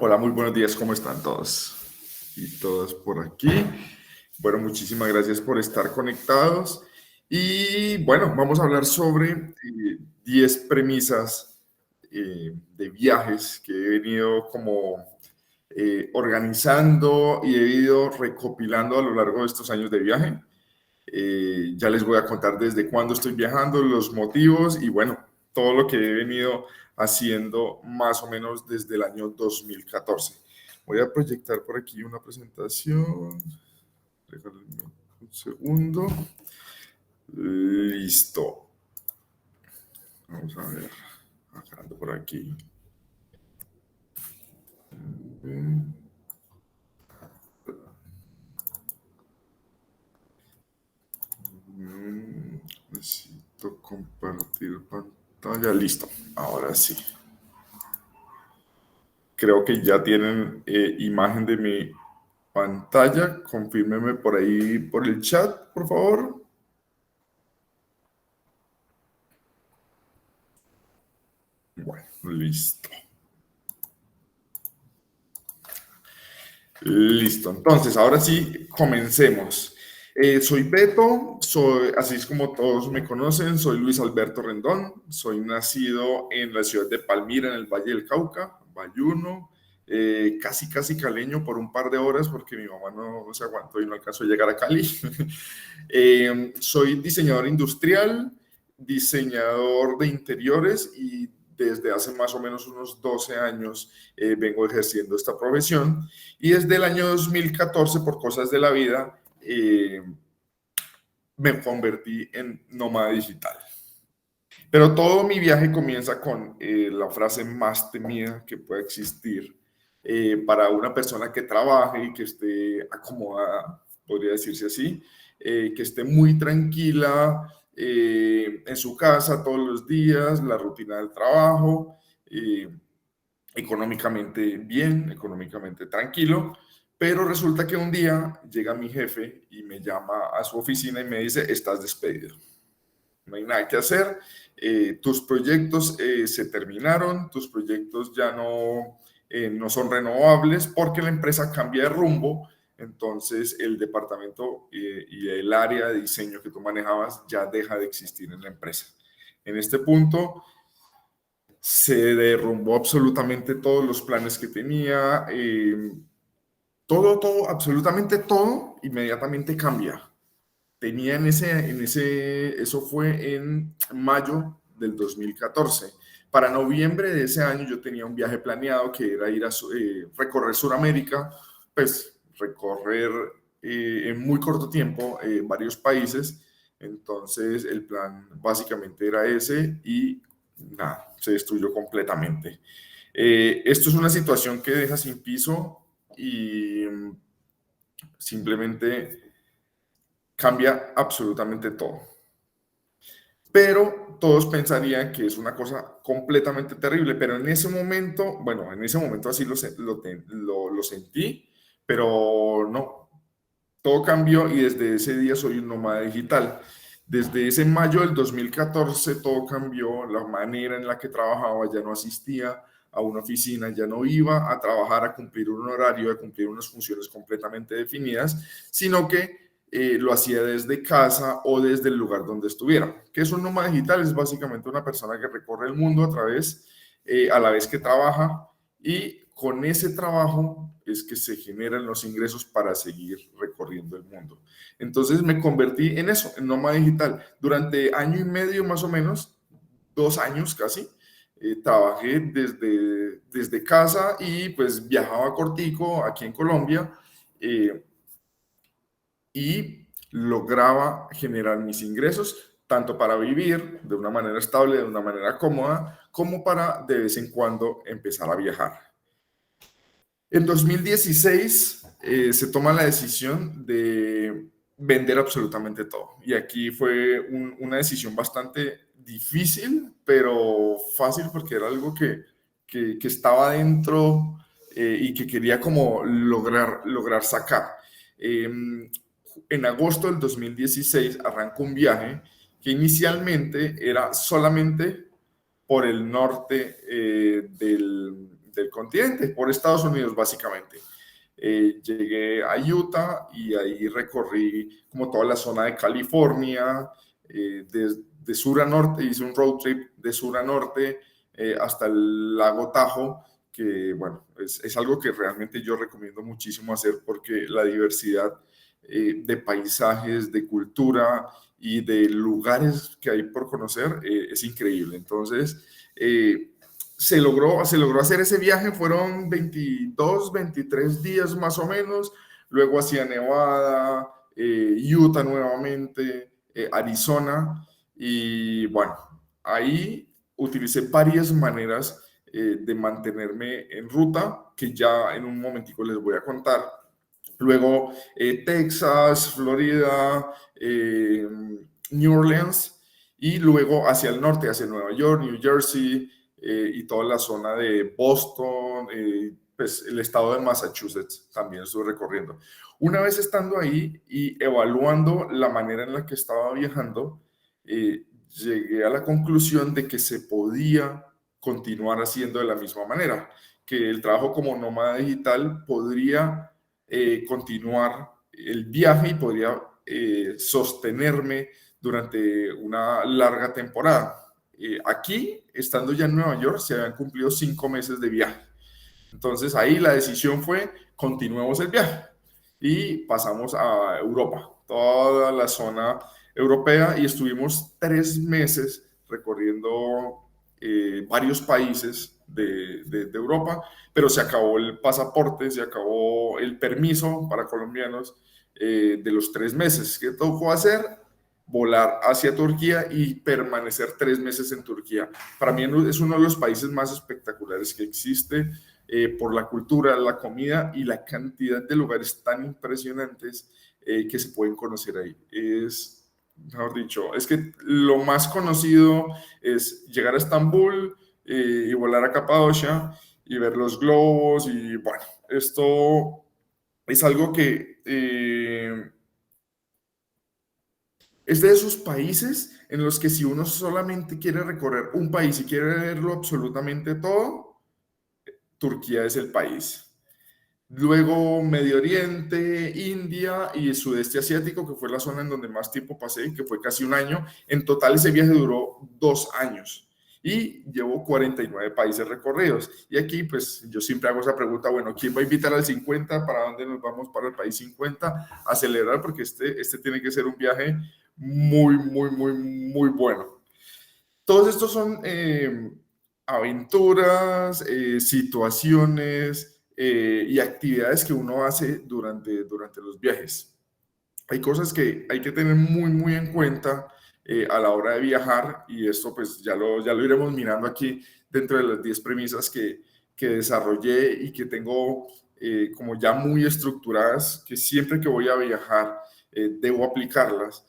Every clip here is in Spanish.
Hola, muy buenos días, ¿cómo están todos? Y todas por aquí. Bueno, muchísimas gracias por estar conectados. Y bueno, vamos a hablar sobre 10 premisas de viajes que he venido como organizando y he ido recopilando a lo largo de estos años de viaje. Ya les voy a contar desde cuándo estoy viajando, los motivos y bueno, todo lo que he venido haciendo más o menos desde el año 2014. Voy a proyectar por aquí una presentación. Regálenme un segundo. Listo. Vamos a ver. Acá ando por aquí. Necesito compartir pantalla. Listo. Ahora sí. Creo que ya tienen imagen de mi pantalla. Confírmeme por ahí, por el chat, por favor. Bueno, listo. Listo. Entonces, ahora sí, comencemos. Soy Beto, así es como todos me conocen, soy Luis Alberto Rendón, soy nacido en la ciudad de Palmira, en el Valle del Cauca, Bayuno, casi caleño por un par de horas porque mi mamá no se aguantó y no alcanzó a llegar a Cali. Soy diseñador industrial, diseñador de interiores y desde hace más o menos unos 12 años vengo ejerciendo esta profesión y desde el año 2014 por cosas de la vida me convertí en nómada digital. Pero todo mi viaje comienza con la frase más temida que puede existir para una persona que trabaje y que esté acomodada, podría decirse así, que esté muy tranquila en su casa todos los días, la rutina del trabajo, económicamente bien, económicamente tranquilo, pero resulta que un día llega mi jefe y me llama a su oficina y me dice, estás despedido. No hay nada que hacer, tus proyectos se terminaron, tus proyectos ya no son renovables porque la empresa cambia de rumbo, entonces el departamento y el área de diseño que tú manejabas ya deja de existir en la empresa. En este punto se derrumbó absolutamente todos los planes que tenía, todo, absolutamente todo, inmediatamente cambia. Tenía eso fue en mayo del 2014. Para noviembre de ese año yo tenía un viaje planeado que era ir a recorrer Sudamérica, pues recorrer en muy corto tiempo varios países. Entonces el plan básicamente era ese y nada, se destruyó completamente. Esto es una situación que deja sin piso y simplemente cambia absolutamente todo. Pero todos pensarían que es una cosa completamente terrible, pero en ese momento, bueno, en ese momento así lo sentí, pero no, todo cambió y desde ese día soy un nómada digital. Desde ese mayo del 2014 todo cambió, la manera en la que trabajaba, ya no asistía a una oficina, ya no iba a trabajar a cumplir un horario, a cumplir unas funciones completamente definidas, sino que lo hacía desde casa o desde el lugar donde estuviera. ¿Qué es un nómada digital? Es básicamente una persona que recorre el mundo a la vez que trabaja y con ese trabajo es que se generan los ingresos para seguir recorriendo el mundo. Entonces me convertí en eso, en nómada digital. Durante año y medio más o menos, 2 años casi, trabajé desde casa y pues viajaba cortico aquí en Colombia y lograba generar mis ingresos tanto para vivir de una manera estable, de una manera cómoda, como para de vez en cuando empezar a viajar. En 2016 se toma la decisión de vender absolutamente todo. Y aquí fue una decisión bastante difícil, pero fácil porque era algo que estaba dentro y que quería como lograr sacar. En agosto del 2016 arrancó un viaje que inicialmente era solamente por el norte del continente, por Estados Unidos básicamente. Llegué a Utah y ahí recorrí como toda la zona de California, de sur a norte, hice un road trip de sur a norte hasta el lago Tahoe, que bueno, es algo que realmente yo recomiendo muchísimo hacer porque la diversidad de paisajes, de cultura y de lugares que hay por conocer es increíble. Entonces, se logró hacer ese viaje, fueron 22, 23 días más o menos, luego hacia Nevada, Utah nuevamente, Arizona, y bueno, ahí utilicé varias maneras de mantenerme en ruta, que ya en un momentico les voy a contar. Luego Texas, Florida, New Orleans, y luego hacia el norte, hacia Nueva York, New Jersey, y toda la zona de Boston, pues el estado de Massachusetts también estuve recorriendo. Una vez estando ahí y evaluando la manera en la que estaba viajando, llegué a la conclusión de que se podía continuar haciendo de la misma manera, que el trabajo como nómada digital podría continuar el viaje y podría sostenerme durante una larga temporada. Aquí, estando ya en Nueva York, se habían cumplido 5 meses de viaje. Entonces ahí la decisión fue, continuemos el viaje y pasamos a Europa, toda la zona europea, y estuvimos 3 meses recorriendo varios países de Europa, pero se acabó el pasaporte, se acabó el permiso para colombianos de los 3 meses. ¿Qué tocó hacer? Volar hacia Turquía y permanecer 3 meses en Turquía. Para mí es uno de los países más espectaculares que existe, por la cultura, la comida y la cantidad de lugares tan impresionantes que se pueden conocer ahí. Es, mejor dicho, es que lo más conocido es llegar a Estambul y volar a Capadocia y ver los globos, y bueno, esto es algo que es de esos países en los que si uno solamente quiere recorrer un país y quiere verlo absolutamente todo, Turquía es el país. Luego Medio Oriente, India y el sudeste asiático, que fue la zona en donde más tiempo pasé, que fue casi un año. En total ese viaje duró 2 años y llevo 49 países recorridos. Y aquí pues yo siempre hago esa pregunta, bueno, ¿quién va a invitar al 50? ¿Para dónde nos vamos para el país 50? Acelerar, porque este tiene que ser un viaje muy bueno. Todos estos son aventuras, situaciones y actividades que uno hace durante los viajes. Hay cosas que hay que tener muy en cuenta a la hora de viajar, y esto pues ya lo iremos mirando aquí dentro de las 10 premisas que desarrollé y que tengo como ya muy estructuradas, que siempre que voy a viajar debo aplicarlas.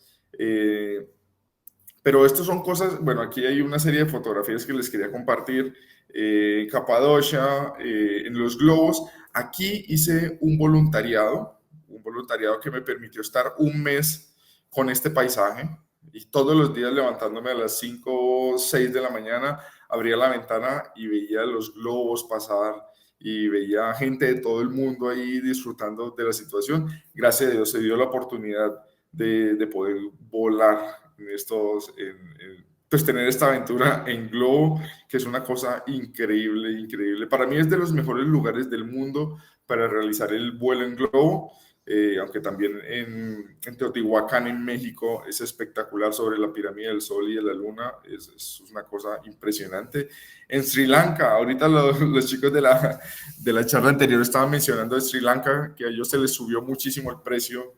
Pero estas son cosas, bueno, aquí hay una serie de fotografías que les quería compartir. En Capadocia, en los globos. Aquí hice un voluntariado que me permitió estar un mes con este paisaje, y todos los días levantándome a las 5 o 6 de la mañana, abría la ventana y veía los globos pasar y veía gente de todo el mundo ahí disfrutando de la situación. Gracias a Dios se dio la oportunidad de poder volar en pues tener esta aventura en globo, que es una cosa increíble. Para mí es de los mejores lugares del mundo para realizar el vuelo en globo, aunque también en Teotihuacán, en México, es espectacular sobre la pirámide del Sol y de la Luna, es una cosa impresionante. En Sri Lanka, ahorita los chicos de la charla anterior estaban mencionando de Sri Lanka, que a ellos se les subió muchísimo el precio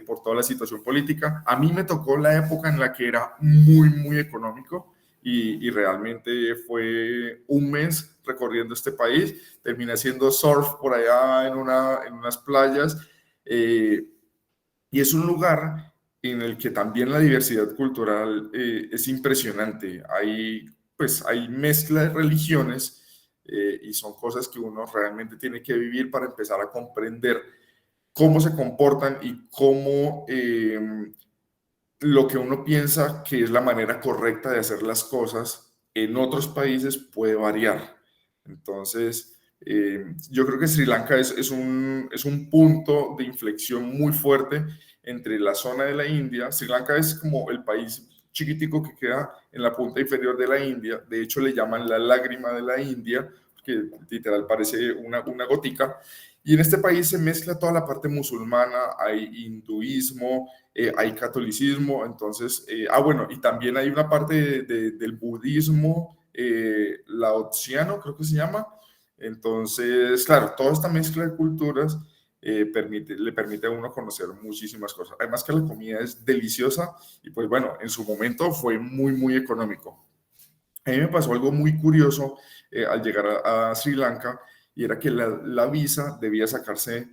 por toda la situación política. A mí me tocó la época en la que era muy económico, y realmente fue un mes recorriendo este país. Terminé haciendo surf por allá en unas playas, y es un lugar en el que también la diversidad cultural es impresionante. Hay mezcla de religiones, y son cosas que uno realmente tiene que vivir para empezar a comprender cómo se comportan y cómo lo que uno piensa que es la manera correcta de hacer las cosas en otros países puede variar. Entonces, Yo creo que Sri Lanka es un punto de inflexión muy fuerte entre la zona de la India. Sri Lanka es como el país chiquitico que queda en la punta inferior de la India. De hecho, le llaman la lágrima de la India, que literal parece una gotica. Y en este país se mezcla toda la parte musulmana, hay hinduismo, hay catolicismo, entonces, bueno, y también hay una parte del budismo laotiano, creo que se llama. Entonces, claro, toda esta mezcla de culturas le permite a uno conocer muchísimas cosas. Además que la comida es deliciosa y pues bueno, en su momento fue muy, muy económico. A mí me pasó algo muy curioso al llegar a Sri Lanka y era que la visa debía sacarse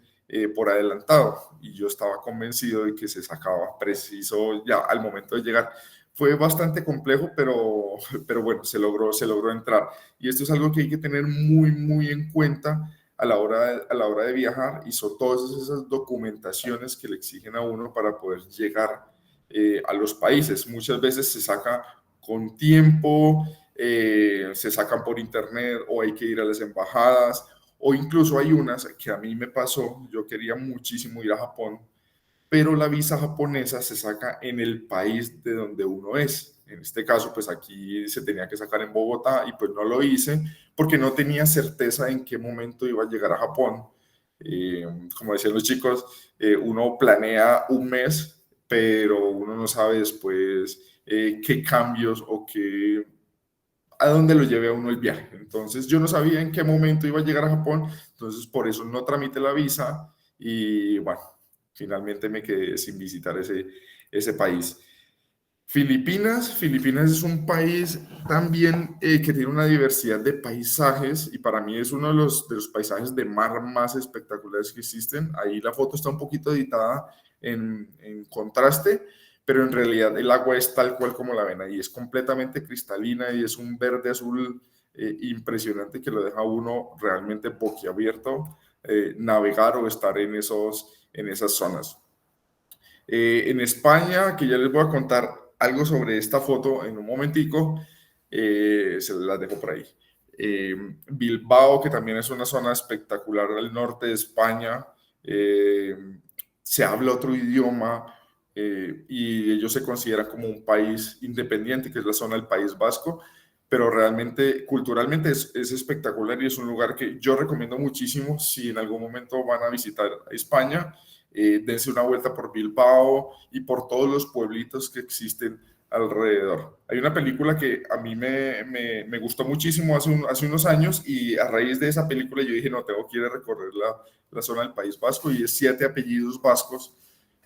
por adelantado y yo estaba convencido de que se sacaba preciso ya al momento de llegar. Fue bastante complejo, pero bueno, se logró entrar. Y esto es algo que hay que tener muy, muy en cuenta a la hora de viajar y son todas esas documentaciones que le exigen a uno para poder llegar a los países. Muchas veces se saca con tiempo, se sacan por internet o hay que ir a las embajadas o incluso hay unas que a mí me pasó, yo quería muchísimo ir a Japón, pero la visa japonesa se saca en el país de donde uno es. En este caso, pues aquí se tenía que sacar en Bogotá y pues no lo hice porque no tenía certeza en qué momento iba a llegar a Japón. Como decían los chicos, uno planea un mes, pero uno no sabe después qué cambios o qué, a dónde lo lleve a uno el viaje. Entonces yo no sabía en qué momento iba a llegar a Japón, entonces por eso no tramité la visa y bueno, finalmente me quedé sin visitar ese país. Filipinas es un país también que tiene una diversidad de paisajes y para mí es uno de los paisajes de mar más espectaculares que existen. Ahí la foto está un poquito editada en contraste, pero en realidad el agua es tal cual como la ven ahí, es completamente cristalina y es un verde azul impresionante que lo deja a uno realmente boquiabierto navegar o estar en esas zonas. En España, que ya les voy a contar algo sobre esta foto en un momentico, se las dejo por ahí. Bilbao, que también es una zona espectacular al norte de España, eh, se habla otro idioma y ellos se consideran como un país independiente, que es la zona del País Vasco, pero realmente culturalmente es espectacular y es un lugar que yo recomiendo muchísimo si en algún momento van a visitar España. Dense una vuelta por Bilbao y por todos los pueblitos que existen alrededor. Hay una película que a mí me gustó muchísimo hace unos años y a raíz de esa película yo dije, no, tengo que ir a recorrer la zona del País Vasco y es 7 apellidos vascos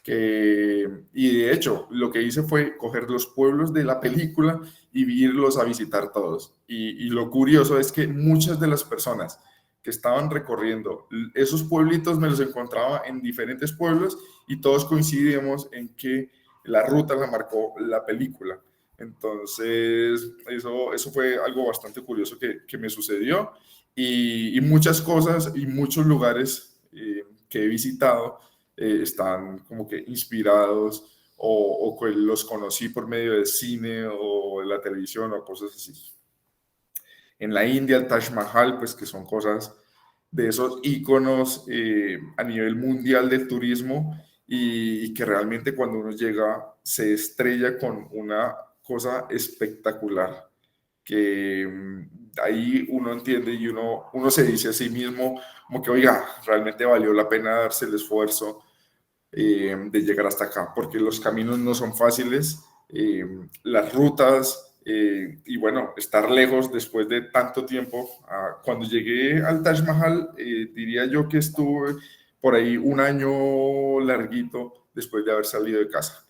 y de hecho lo que hice fue coger los pueblos de la película y irlos a visitar todos. Y lo curioso es que muchas de las personas que estaban recorriendo esos pueblitos me los encontraba en diferentes pueblos y todos coincidimos en que la ruta la marcó la película. Entonces, eso fue algo bastante curioso que me sucedió y muchas cosas y muchos lugares que he visitado están como que inspirados o que los conocí por medio del cine o de la televisión o cosas así. En la India, el Taj Mahal, pues que son cosas de esos íconos a nivel mundial del turismo y que realmente cuando uno llega se estrella con una cosa espectacular que ahí uno entiende y uno se dice a sí mismo como que, oiga, realmente valió la pena darse el esfuerzo de llegar hasta acá, porque los caminos no son fáciles, las rutas y bueno, estar lejos después de tanto tiempo. Cuando llegué al Taj Mahal, diría yo que estuve por ahí un año larguito después de haber salido de casa.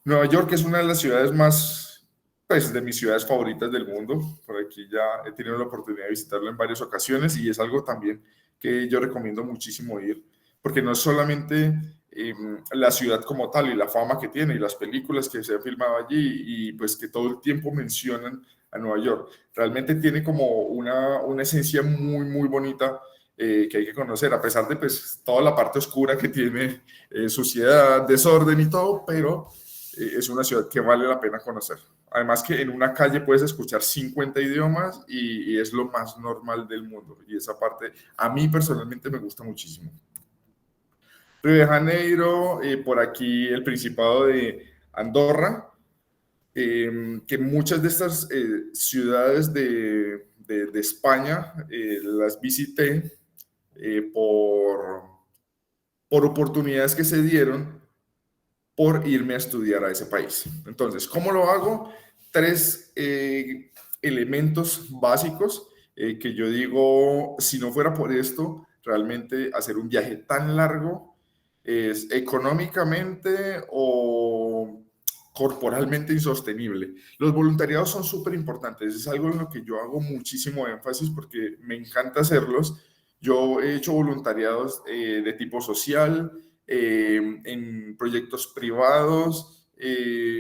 Nueva York es una de las ciudades más, pues, de mis ciudades favoritas del mundo. Por aquí ya he tenido la oportunidad de visitarlo en varias ocasiones y es algo también que yo recomiendo muchísimo ir, porque no es solamente la ciudad como tal y la fama que tiene y las películas que se han filmado allí y pues que todo el tiempo mencionan a Nueva York. Realmente tiene como una esencia muy, muy bonita que hay que conocer, a pesar de pues toda la parte oscura que tiene, suciedad, desorden y todo, pero es una ciudad que vale la pena conocer. Además que en una calle puedes escuchar 50 idiomas y es lo más normal del mundo. Y esa parte a mí personalmente me gusta muchísimo. Río de Janeiro, por aquí el Principado de Andorra, que muchas de estas ciudades de España las visité por oportunidades que se dieron por irme a estudiar a ese país. Entonces, ¿cómo lo hago? Tres elementos básicos que yo digo, si no fuera por esto, realmente hacer un viaje tan largo es económicamente o corporalmente insostenible. Los voluntariados son súper importantes, es algo en lo que yo hago muchísimo énfasis porque me encanta hacerlos. Yo he hecho voluntariados de tipo social, en proyectos privados.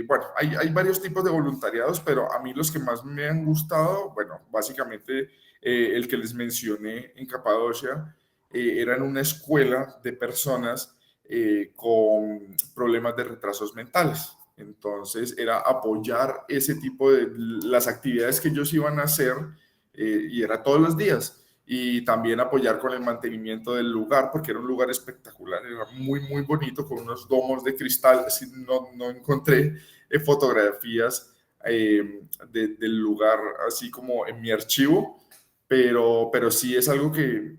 Bueno, hay varios tipos de voluntariados, pero a mí los que más me han gustado, bueno, básicamente el que les mencioné en Capadocia, era en una escuela de personas con problemas de retrasos mentales. Entonces era apoyar ese tipo de las actividades que ellos iban a hacer y era todos los días y también apoyar con el mantenimiento del lugar, porque era un lugar espectacular, era muy, muy bonito, con unos domos de cristal. No encontré fotografías del lugar así como en mi archivo, pero sí es algo que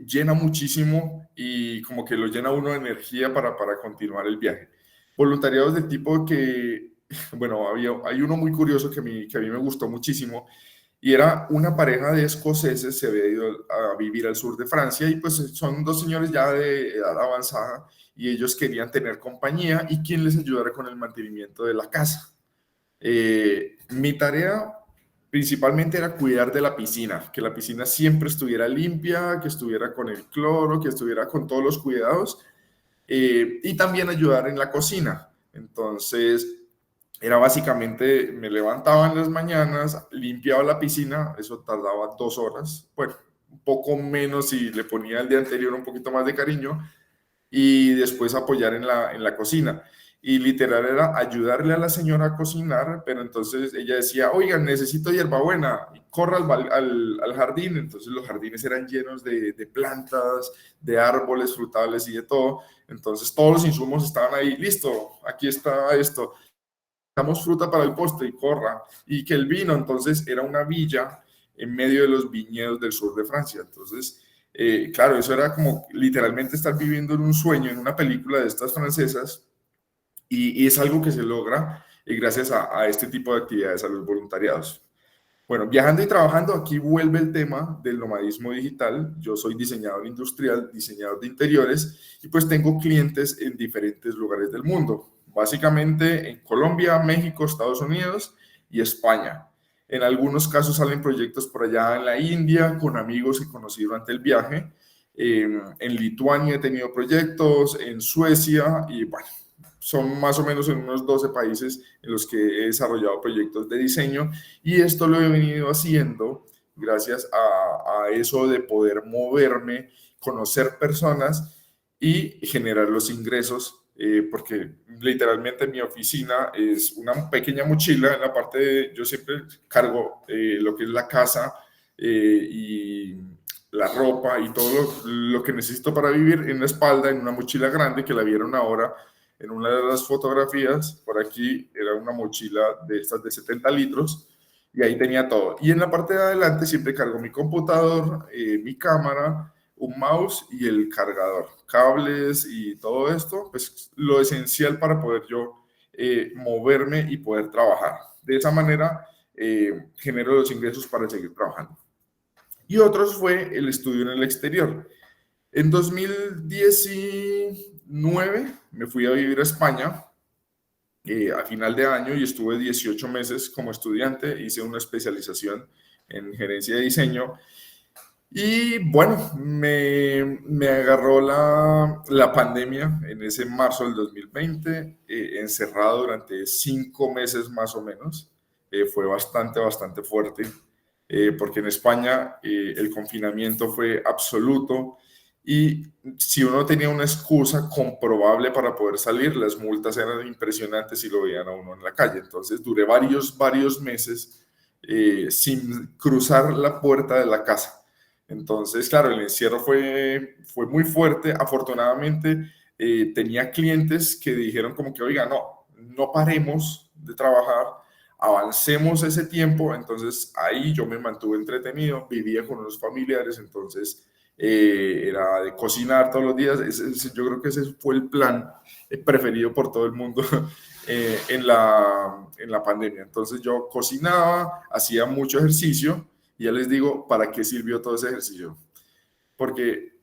llena muchísimo y como que lo llena uno de energía para continuar el viaje. Voluntariados de tipo que, bueno, hay uno muy curioso que a mí me gustó muchísimo, y era una pareja de escoceses, se había ido a vivir al sur de Francia y pues son dos señores ya de edad avanzada y ellos querían tener compañía y quien les ayudara con el mantenimiento de la casa. Mi tarea principalmente era cuidar de la piscina, que la piscina siempre estuviera limpia, que estuviera con el cloro, que estuviera con todos los cuidados y también ayudar en la cocina. Entonces, era básicamente, me levantaba en las mañanas, limpiaba la piscina, eso tardaba 2 horas, bueno, un poco menos si le ponía el día anterior un poquito más de cariño, y después apoyar en la cocina. Y literal era ayudarle a la señora a cocinar, pero entonces ella decía, oigan, necesito hierbabuena, y corra al jardín. Entonces los jardines eran llenos de plantas, de árboles frutales y de todo. Entonces todos los insumos estaban ahí, listo, aquí está esto, damos fruta para el postre y corra. Y que el vino, entonces era una villa en medio de los viñedos del sur de Francia. Entonces, claro, eso era como literalmente estar viviendo en un sueño, en una película de estas francesas, y es algo que se logra gracias a este tipo de actividades, a los voluntariados. Bueno, viajando y trabajando, aquí vuelve el tema del nomadismo digital. Yo soy diseñador industrial, diseñador de interiores, y pues tengo clientes en diferentes lugares del mundo, básicamente en Colombia, México, Estados Unidos y España. En algunos casos salen proyectos por allá en la India, con amigos que conocí durante el viaje. En Lituania he tenido proyectos, en Suecia, y bueno, son más o menos en unos 12 países en los que he desarrollado proyectos de diseño, y esto lo he venido haciendo gracias a eso de poder moverme, conocer personas y generar los ingresos, porque literalmente mi oficina es una pequeña mochila. En la parte yo siempre cargo lo que es la casa y la ropa y todo lo que necesito para vivir en la espalda, en una mochila grande que la vieron ahora en una de las fotografías. Por aquí era una mochila de estas de 70 litros y ahí tenía todo. Y en la parte de adelante siempre cargo mi computador, mi cámara, un mouse y el cargador, cables y todo esto, pues lo esencial para poder yo moverme y poder trabajar. De esa manera genero los ingresos para seguir trabajando. Y otros fue el estudio en el exterior. En 2019 me fui a vivir a España a final de año y estuve 18 meses como estudiante. Hice una especialización en gerencia de diseño y bueno, me agarró la pandemia en ese marzo del 2020, encerrado durante 5 meses más o menos. Fue bastante fuerte, porque en España el confinamiento fue absoluto. y si uno tenía una excusa comprobable para poder salir, las multas eran impresionantes y lo veían a uno en la calle. Entonces duré varios meses sin cruzar la puerta de la casa. Entonces, claro, el encierro fue muy fuerte. Afortunadamente, tenía clientes que dijeron como que, oiga, no paremos de trabajar, avancemos ese tiempo. Entonces ahí yo me mantuve entretenido, vivía con unos familiares, entonces era de cocinar todos los días. Yo creo que ese fue el plan preferido por todo el mundo en la pandemia. Entonces yo cocinaba, hacía mucho ejercicio y ya les digo, ¿para qué sirvió todo ese ejercicio? Porque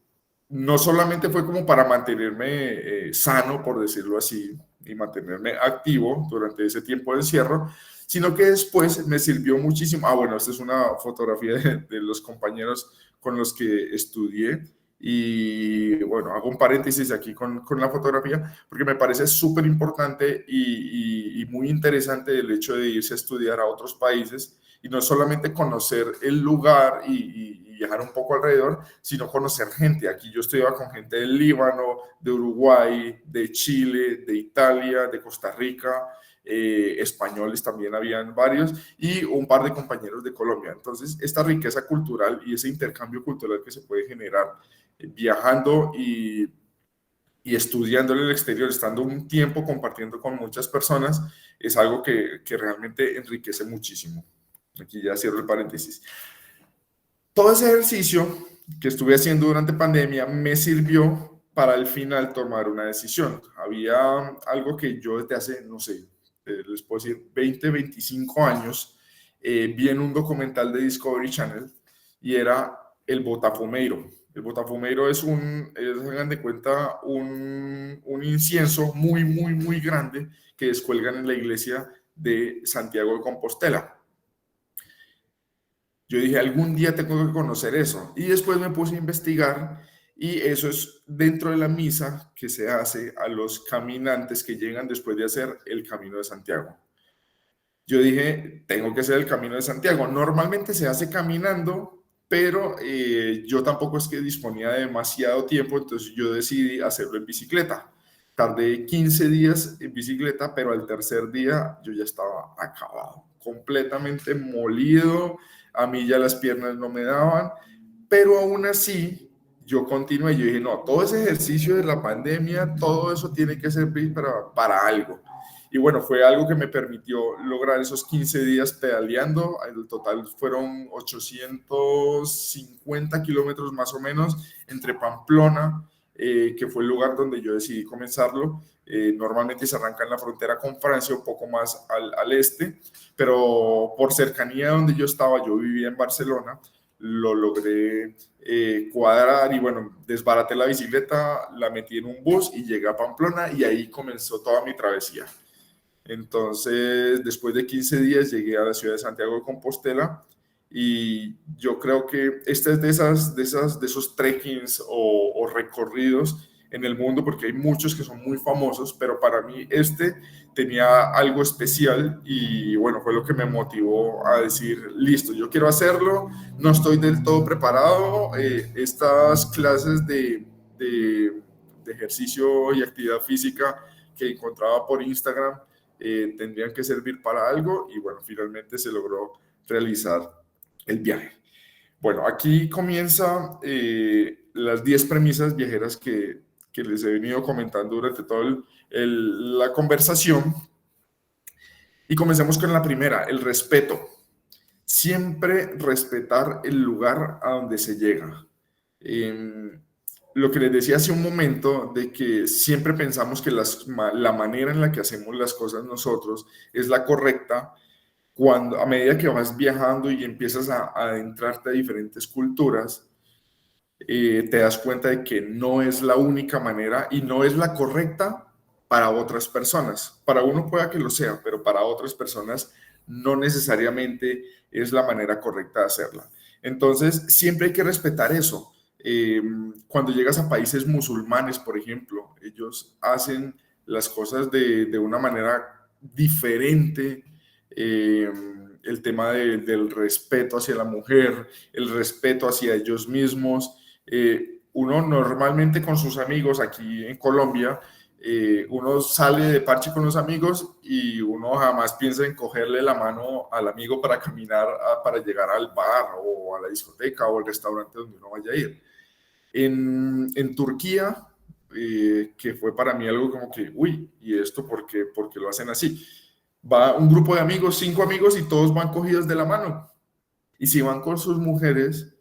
no solamente fue como para mantenerme sano, por decirlo así, y mantenerme activo durante ese tiempo de encierro, sino que después me sirvió muchísimo. Ah, bueno, esta es una fotografía de los compañeros con los que estudié. Y bueno, hago un paréntesis aquí con la fotografía, porque me parece súper importante y muy interesante el hecho de irse a estudiar a otros países y no solamente conocer el lugar y viajar un poco alrededor, sino conocer gente. Aquí yo estudiaba con gente del Líbano, de Uruguay, de Chile, de Italia, de Costa Rica, españoles también habían varios, y un par de compañeros de Colombia. Entonces, esta riqueza cultural y ese intercambio cultural que se puede generar viajando y estudiando en el exterior, estando un tiempo compartiendo con muchas personas, es algo que realmente enriquece muchísimo. Aquí ya cierro el paréntesis. Todo ese ejercicio que estuve haciendo durante pandemia me sirvió para al final tomar una decisión. Había algo que yo desde hace, no sé, les puedo decir 20, 25 años, vi en un documental de Discovery Channel y era el botafumeiro. El botafumeiro hagan de cuenta, un incienso muy grande que descuelgan en la iglesia de Santiago de Compostela. Yo dije, algún día tengo que conocer eso. Y después me puse a investigar y eso es dentro de la misa que se hace a los caminantes que llegan después de hacer el Camino de Santiago. Yo dije, tengo que hacer el Camino de Santiago. Normalmente se hace caminando, pero yo tampoco es que disponía de demasiado tiempo, entonces yo decidí hacerlo en bicicleta. Tardé 15 días en bicicleta, pero al tercer día yo ya estaba acabado, completamente molido, a mí ya las piernas no me daban, pero aún así yo continué, yo dije, no, todo ese ejercicio de la pandemia, todo eso tiene que servir para algo. Y bueno, fue algo que me permitió lograr esos 15 días pedaleando. En total fueron 850 kilómetros más o menos entre Pamplona, que fue el lugar donde yo decidí comenzarlo. Normalmente se arranca en la frontera con Francia, un poco más al este, pero por cercanía de donde yo estaba, yo vivía en Barcelona, lo logré cuadrar y bueno, desbaraté la bicicleta, la metí en un bus y llegué a Pamplona y ahí comenzó toda mi travesía. Entonces, después de 15 días llegué a la ciudad de Santiago de Compostela y yo creo que este es de esos trekkings o recorridos en el mundo, porque hay muchos que son muy famosos, pero para mí este tenía algo especial y bueno, fue lo que me motivó a decir, listo, yo quiero hacerlo, no estoy del todo preparado, estas clases de ejercicio y actividad física que encontraba por Instagram tendrían que servir para algo y bueno, finalmente se logró realizar el viaje. Bueno, aquí comienza las 10 premisas viajeras que les he venido comentando durante toda la conversación. Y comencemos con la primera, el respeto. Siempre respetar el lugar a donde se llega. Lo que les decía hace un momento, de que siempre pensamos que la manera en la que hacemos las cosas nosotros es la correcta, cuando a medida que vas viajando y empiezas a adentrarte a diferentes culturas, te das cuenta de que no es la única manera y no es la correcta para otras personas. Para uno pueda que lo sea, pero para otras personas no necesariamente es la manera correcta de hacerla. Entonces, siempre hay que respetar eso. Cuando llegas a países musulmanes, por ejemplo, ellos hacen las cosas de una manera diferente. El tema del respeto hacia la mujer, el respeto hacia ellos mismos, uno normalmente con sus amigos aquí en Colombia, uno sale de parche con los amigos y uno jamás piensa en cogerle la mano al amigo para caminar, para llegar al bar o a la discoteca o al restaurante donde uno vaya a ir. En Turquía, que fue para mí algo como que, uy, ¿y esto por qué lo hacen así? Va un grupo de amigos, 5 amigos, y todos van cogidos de la mano. Y si van con sus mujeres,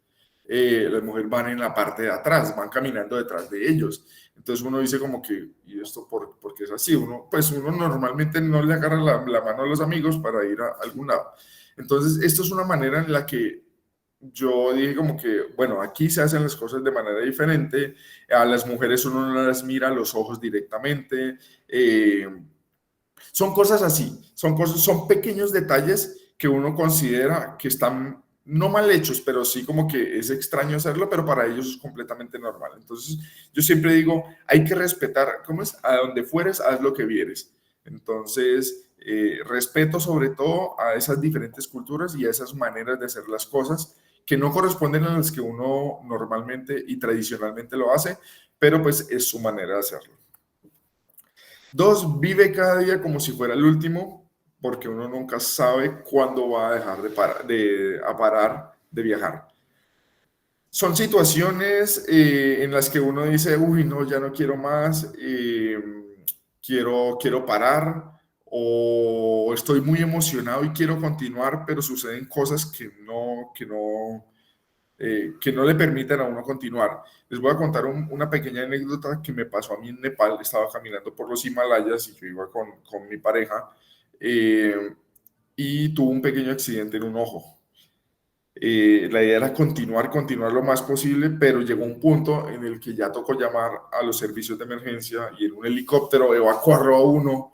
las mujeres van en la parte de atrás, van caminando detrás de ellos. Entonces uno dice como que, ¿y esto por qué es así? Pues uno normalmente no le agarra la mano a los amigos para ir a algún lado. Entonces, esto es una manera en la que yo dije como que, bueno, aquí se hacen las cosas de manera diferente, a las mujeres uno no las mira a los ojos directamente, son cosas así, son pequeños detalles que uno considera que están no mal hechos, pero sí como que es extraño hacerlo, pero para ellos es completamente normal. Entonces, yo siempre digo, hay que respetar, ¿cómo es? A donde fueres, haz lo que vieres. Entonces, respeto sobre todo a esas diferentes culturas y a esas maneras de hacer las cosas que no corresponden a las que uno normalmente y tradicionalmente lo hace, pero pues es su manera de hacerlo. 2, vive cada día como si fuera el último, porque uno nunca sabe cuándo va a dejar parar de viajar. Son situaciones en las que uno dice, uy, no, ya no quiero más, quiero parar, o estoy muy emocionado y quiero continuar, pero suceden cosas que no le permiten a uno continuar. Les voy a contar una pequeña anécdota que me pasó a mí en Nepal. Estaba caminando por los Himalayas y yo iba con mi pareja, y tuvo un pequeño accidente en un ojo. La idea era continuar lo más posible, pero llegó un punto en el que ya tocó llamar a los servicios de emergencia y en un helicóptero evacuarlo a uno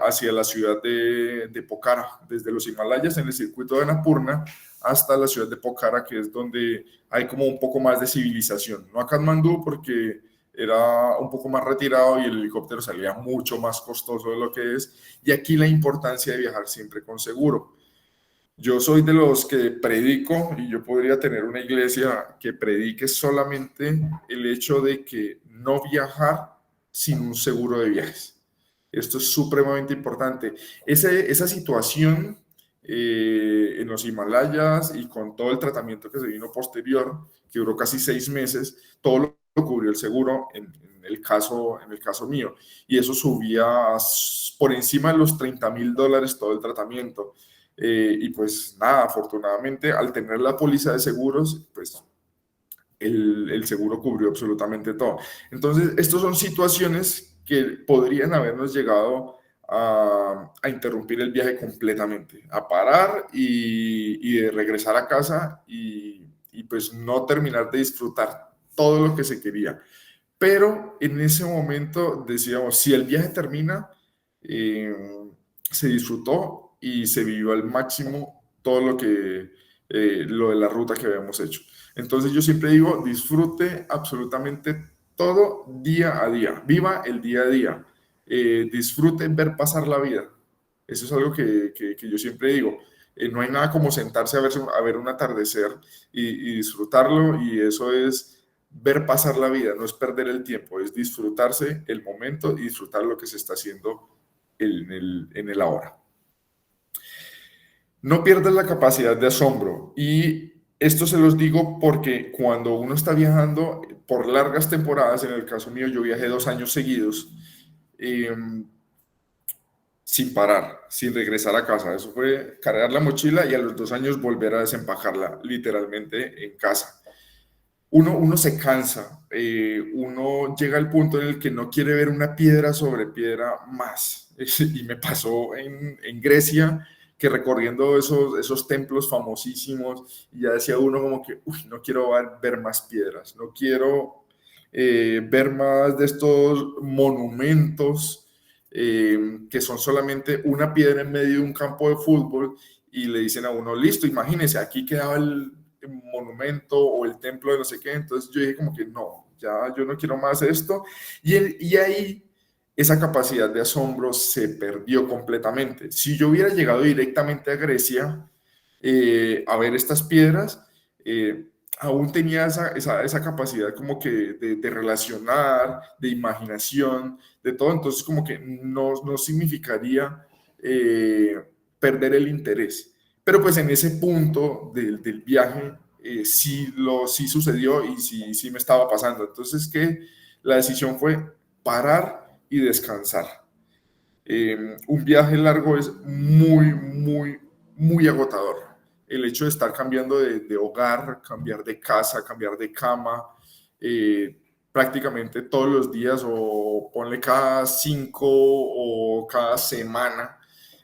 hacia la ciudad de Pokhara, desde los Himalayas en el circuito de Annapurna hasta la ciudad de Pokhara, que es donde hay como un poco más de civilización. No a Katmandú porque era un poco más retirado y el helicóptero salía mucho más costoso de lo que es. Y aquí la importancia de viajar siempre con seguro. Yo soy de los que predico, y yo podría tener una iglesia que predique solamente el hecho de que no viajar sin un seguro de viajes. Esto es supremamente importante. Esa situación en los Himalayas y con todo el tratamiento que se vino posterior, que duró casi 6 meses, todo lo cubrió el seguro en el caso mío. Y eso subía por encima de los $30,000 todo el tratamiento. Y pues nada, afortunadamente al tener la póliza de seguros, pues el seguro cubrió absolutamente todo. Entonces, estas son situaciones que podrían habernos llegado a interrumpir el viaje completamente, a parar y de regresar a casa y pues no terminar de disfrutar todo lo que se quería. Pero en ese momento decíamos, si el viaje termina, eh, se disfrutó y se vivió al máximo todo lo de la ruta que habíamos hecho. Entonces yo siempre digo, disfrute absolutamente todo día a día, viva el día a día, disfrute ver pasar la vida. Eso es algo que yo siempre digo. No hay nada como sentarse a ver un atardecer y disfrutarlo, y eso es ver pasar la vida, no es perder el tiempo, es disfrutarse el momento y disfrutar lo que se está haciendo en el ahora. No pierdas la capacidad de asombro, y esto se los digo porque cuando uno está viajando por largas temporadas, en el caso mío yo viajé 2 años seguidos, eh, sin parar, sin regresar a casa. Eso fue cargar la mochila y a los 2 años volver a desempacarla literalmente en casa. Uno se cansa, uno llega al punto en el que no quiere ver una piedra sobre piedra más. Y me pasó en Grecia, que recorriendo esos templos famosísimos, y ya decía uno como que, uy, no quiero ver más piedras, no quiero ver más de estos monumentos que son solamente una piedra en medio de un campo de fútbol, y le dicen a uno, listo, imagínese, aquí quedaba el monumento o el templo de no sé qué. Entonces yo dije como que no, ya yo no quiero más esto, y ahí esa capacidad de asombro se perdió completamente. Si yo hubiera llegado directamente a Grecia a ver estas piedras, aún tenía esa capacidad como que de relacionar, de imaginación, de todo, entonces como que no significaría eh, perder el interés. Pero pues en ese punto del viaje sí sucedió y sí me estaba pasando. Entonces que la decisión fue parar y descansar. Un viaje largo es muy agotador. El hecho de estar cambiando de hogar, cambiar de casa, cambiar de cama, prácticamente todos los días o ponle cada 5 o cada semana,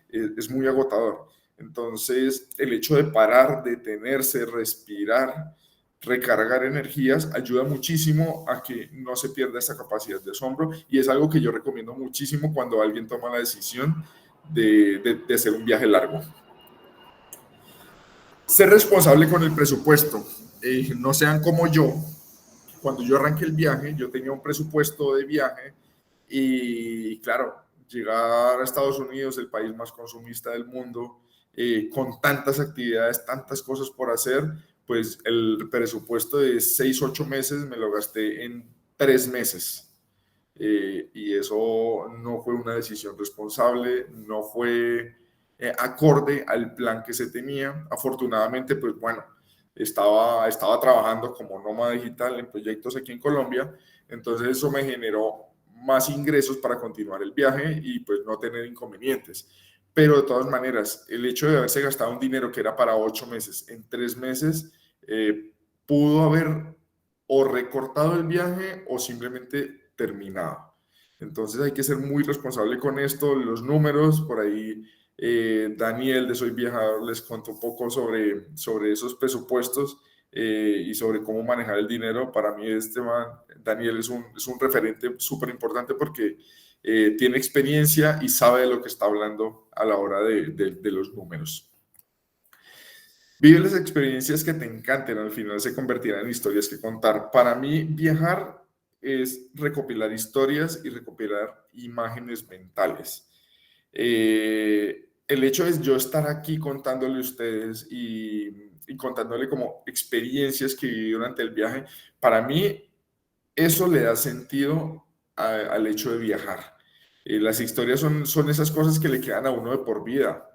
es muy agotador. Entonces, el hecho de parar, detenerse, respirar, recargar energías ayuda muchísimo a que no se pierda esa capacidad de asombro y es algo que yo recomiendo muchísimo cuando alguien toma la decisión de hacer un viaje largo. Ser responsable con el presupuesto. No sean como yo. Cuando yo arranqué el viaje, yo tenía un presupuesto de viaje y claro, llegar a Estados Unidos, el país más consumista del mundo, con tantas actividades, tantas cosas por hacer, pues el presupuesto de 6, 8 meses me lo gasté en 3 meses. Y eso no fue una decisión responsable, no fue acorde al plan que se tenía. Afortunadamente, pues bueno, estaba trabajando como nómada digital en proyectos aquí en Colombia, entonces eso me generó más ingresos para continuar el viaje y pues no tener inconvenientes. Pero de todas maneras, el hecho de haberse gastado un dinero que era para 8 meses en 3 meses, pudo haber o recortado el viaje o simplemente terminado. Entonces hay que ser muy responsable con esto, los números, por ahí Daniel de Soy Viajador les contó un poco sobre esos presupuestos y sobre cómo manejar el dinero. Para mí Daniel es un referente súper importante porque tiene experiencia y sabe de lo que está hablando a la hora de los números. Vive las experiencias que te encanten, al final se convertirán en historias que contar. Para mí, viajar es recopilar historias y recopilar imágenes mentales. El hecho es yo estar aquí contándole a ustedes y contándole como experiencias que viví durante el viaje, para mí eso le da sentido al hecho de viajar. Las historias son esas cosas que le quedan a uno de por vida.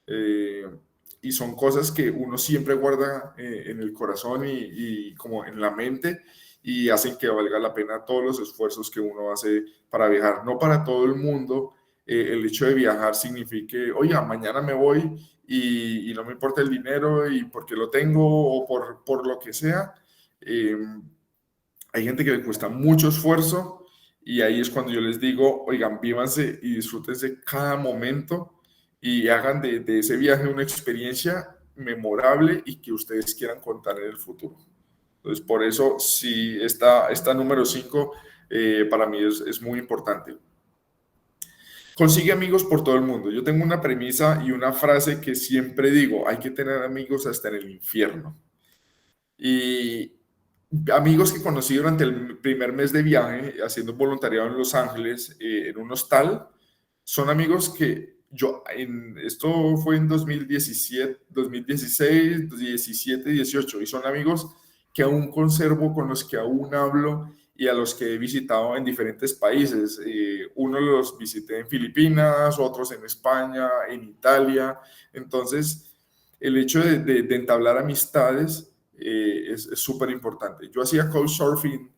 Eh, y son cosas que uno siempre guarda en el corazón y como en la mente y hacen que valga la pena todos los esfuerzos que uno hace para viajar. No para todo el mundo el hecho de viajar signifique, oiga, mañana me voy y no me importa el dinero y porque lo tengo o por lo que sea. Eh, Hay gente que le cuesta mucho esfuerzo y ahí es cuando yo les digo, oigan, vívanse y disfrútense cada momento y hagan de ese viaje una experiencia memorable y que ustedes quieran contar en el futuro. Entonces, por eso, sí, esta número 5 para mí es muy importante. Consigue amigos por todo el mundo. Yo tengo una premisa y una frase que siempre digo, hay que tener amigos hasta en el infierno. Y amigos que conocí durante el primer mes de viaje, haciendo voluntariado en Los Ángeles, en un hostal, son amigos que esto fue en 2017, 2016, 17, 18, y son amigos que aún conservo, con los que aún hablo y a los que he visitado en diferentes países. Uno los visité en Filipinas, otros en España, en Italia. Entonces, el hecho de entablar amistades es súper importante. Yo hacía Couchsurfing.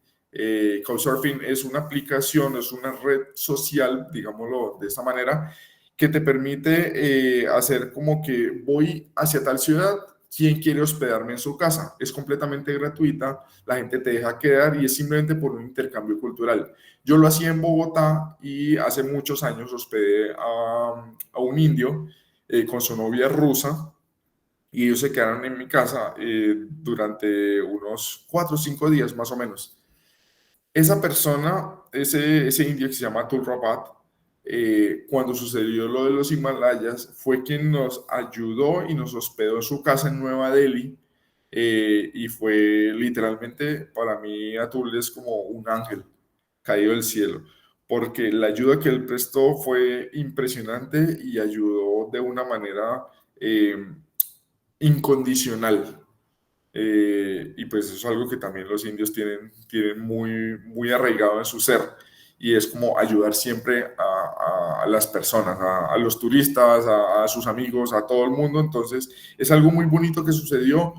Couchsurfing es una aplicación, es una red social, digámoslo de esa manera, que te permite hacer como que voy hacia tal ciudad, ¿quién quiere hospedarme en su casa? Es completamente gratuita, la gente te deja quedar y es simplemente por un intercambio cultural. Yo lo hacía en Bogotá y hace muchos años hospedé a un indio con su novia rusa y ellos se quedaron en mi casa durante unos 4 o 5 días más o menos. Esa persona, ese indio que se llama Atul Rabat, cuando sucedió lo de los Himalayas, fue quien nos ayudó y nos hospedó en su casa en Nueva Delhi. Y fue literalmente, para mí, Atul es como un ángel caído del cielo, porque la ayuda que él prestó fue impresionante y ayudó de una manera incondicional. y pues eso es algo que también los indios tienen muy, muy arraigado en su ser, y es como ayudar siempre a las personas, a los turistas, a sus amigos, a todo el mundo. Entonces es algo muy bonito que sucedió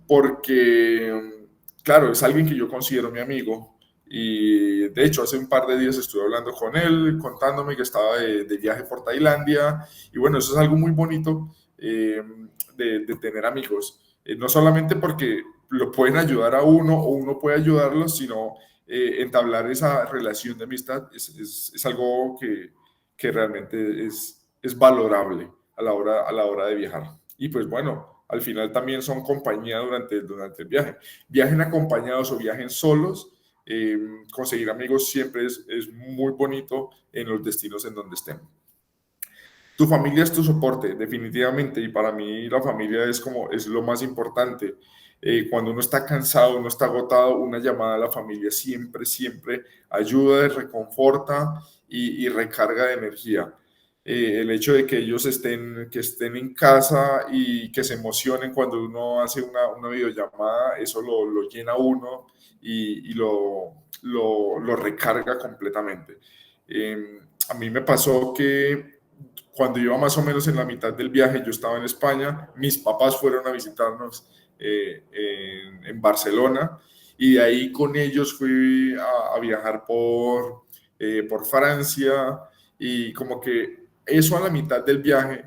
porque, claro, es alguien que yo considero mi amigo. Y de hecho, hace un par de días estuve hablando con él, contándome que estaba de viaje por Tailandia. Y bueno, eso es algo muy bonito, de tener amigos. No solamente porque lo pueden ayudar a uno o uno puede ayudarlos, sino entablar esa relación de amistad es algo que realmente es valorable a la hora de viajar. Y pues bueno, al final también son compañía durante el viaje. Viajen acompañados o viajen solos, conseguir amigos siempre es muy bonito en los destinos en donde estén. Tu familia es tu soporte, definitivamente, y para mí la familia es lo más importante. Cuando uno está cansado, uno está agotado, una llamada a la familia siempre, siempre ayuda, reconforta y recarga de energía. El hecho de que ellos que estén en casa y que se emocionen cuando uno hace una videollamada, eso lo llena a uno y lo recarga completamente. A mí me pasó que cuando iba más o menos en la mitad del viaje, yo estaba en España, mis papás fueron a visitarnos en Barcelona, y de ahí con ellos fui a viajar por Francia, y como que eso a la mitad del viaje,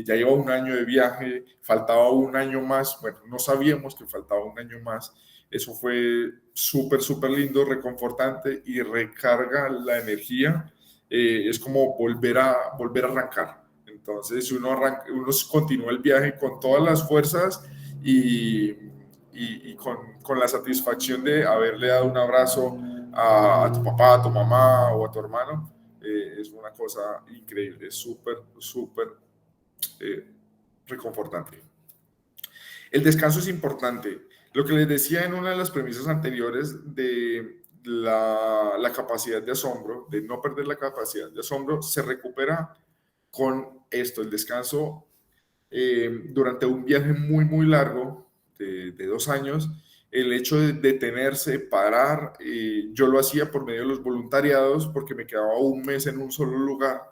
ya iba un año de viaje, faltaba un año más, bueno, no sabíamos que faltaba un año más. Eso fue súper, súper lindo, reconfortante y recarga la energía. Es como volver a arrancar. Entonces uno continúa el viaje con todas las fuerzas y con la satisfacción de haberle dado un abrazo a tu papá, a tu mamá o a tu hermano. Es una cosa increíble, es súper, súper eh, reconfortante. El descanso es importante. Lo que les decía en una de las premisas anteriores de la capacidad de asombro, de no perder la capacidad de asombro, se recupera con esto, el descanso. Durante un viaje muy, muy largo de 2 años, el hecho de detenerse, parar, yo lo hacía por medio de los voluntariados porque me quedaba un mes en un solo lugar.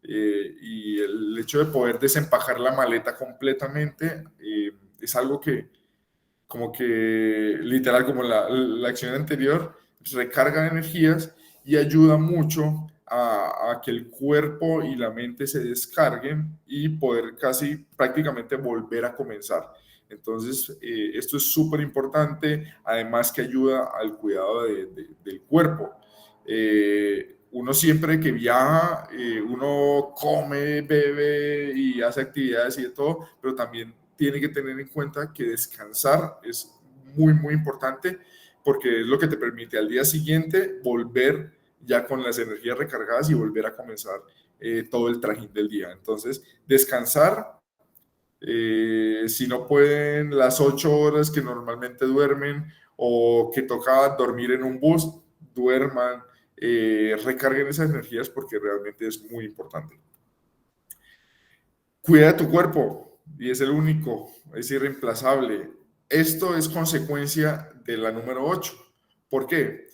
Y el hecho de poder desempacar la maleta completamente, es algo que, como que literal, como la acción anterior, recarga energías y ayuda mucho a que el cuerpo y la mente se descarguen y poder casi prácticamente volver a comenzar. Entonces, esto es súper importante, además que ayuda al cuidado del cuerpo. Uno siempre que viaja, uno come, bebe y hace actividades y de todo, pero también tiene que tener en cuenta que descansar es muy, muy importante, porque es lo que te permite al día siguiente volver ya con las energías recargadas y volver a comenzar todo el trajín del día. Entonces, descansar, si no pueden las 8 horas que normalmente duermen o que toca dormir en un bus, duerman, recarguen esas energías porque realmente es muy importante. Cuida de tu cuerpo y es el único, es irreemplazable. Esto es consecuencia de la número 8. ¿Por qué?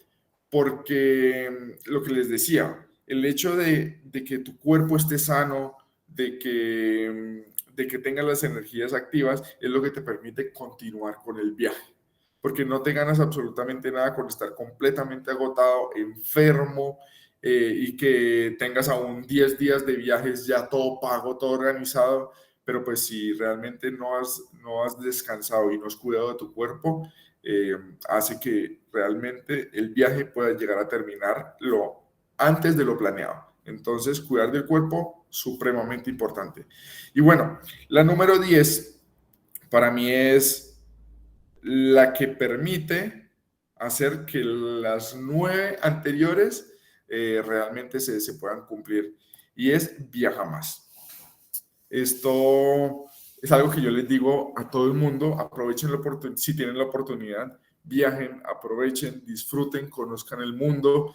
Porque lo que les decía, el hecho de que tu cuerpo esté sano, de que tengas las energías activas, es lo que te permite continuar con el viaje. Porque no te ganas absolutamente nada con estar completamente agotado, enfermo, y que tengas aún 10 días de viajes ya todo pago, todo organizado, pero pues si realmente no has descansado y no has cuidado de tu cuerpo, hace que realmente el viaje pueda llegar a terminar antes de lo planeado. Entonces, cuidar del cuerpo, supremamente importante. Y bueno, la número 10 para mí es la que permite hacer que las 9 anteriores realmente se puedan cumplir, y es viaja más. Esto es algo que yo les digo a todo el mundo: aprovechen la oportunidad, si tienen la oportunidad, viajen, aprovechen, disfruten, conozcan el mundo,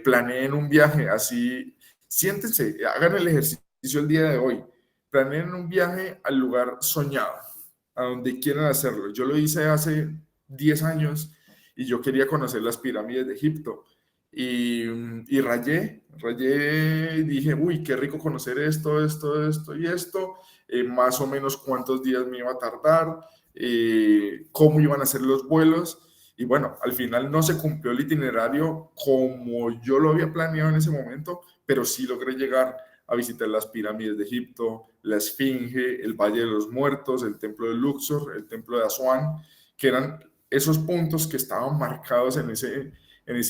planeen un viaje, así, siéntense, hagan el ejercicio el día de hoy, planeen un viaje al lugar soñado. a donde quieran hacerlo. Yo lo hice hace 10 años y yo quería conocer las pirámides de Egipto. Y rayé y dije, uy, qué rico conocer esto y esto, más o menos cuántos días me iba a tardar, cómo iban a ser los vuelos. Y bueno, al final no se cumplió el itinerario como yo lo había planeado en ese momento, pero sí logré llegar a visitar las pirámides de Egipto, la Esfinge, el Valle de los Muertos, el Templo de Luxor, el Templo de Asuán, que eran esos puntos que estaban marcados en ese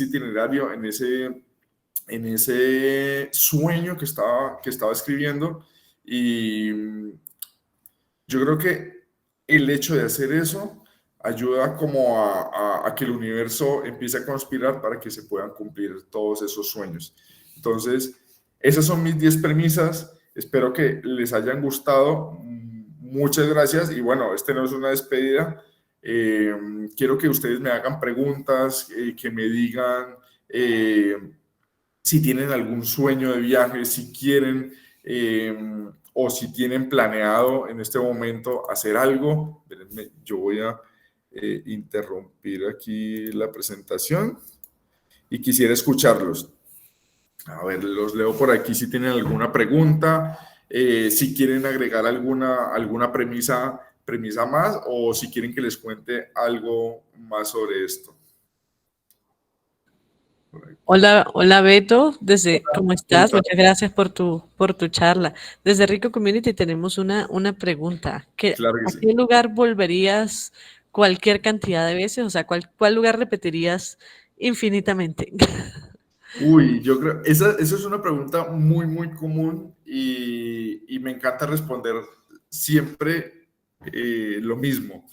itinerario, en ese sueño que estaba escribiendo. Y yo creo que el hecho de hacer eso ayuda como a que el universo empiece a conspirar para que se puedan cumplir todos esos sueños. Entonces, esas son mis 10 premisas. Espero que les hayan gustado. Muchas gracias. Y bueno, este no es una despedida. Quiero que ustedes me hagan preguntas, que me digan si tienen algún sueño de viaje, si quieren o si tienen planeado en este momento hacer algo. Espérenme, yo voy a interrumpir aquí la presentación y quisiera escucharlos. A ver, los leo por aquí si tienen alguna pregunta, si quieren agregar alguna premisa más o si quieren que les cuente algo más sobre esto. Hola, hola Beto, ¿cómo ¿Cómo estás? están? Muchas gracias por tu charla. Desde Rico Community tenemos una pregunta. Claro que ¿A sí. qué lugar volverías cualquier cantidad de veces? O sea, ¿cuál lugar repetirías infinitamente? Uy, yo creo, esa es una pregunta muy, muy común y me encanta responder siempre lo mismo.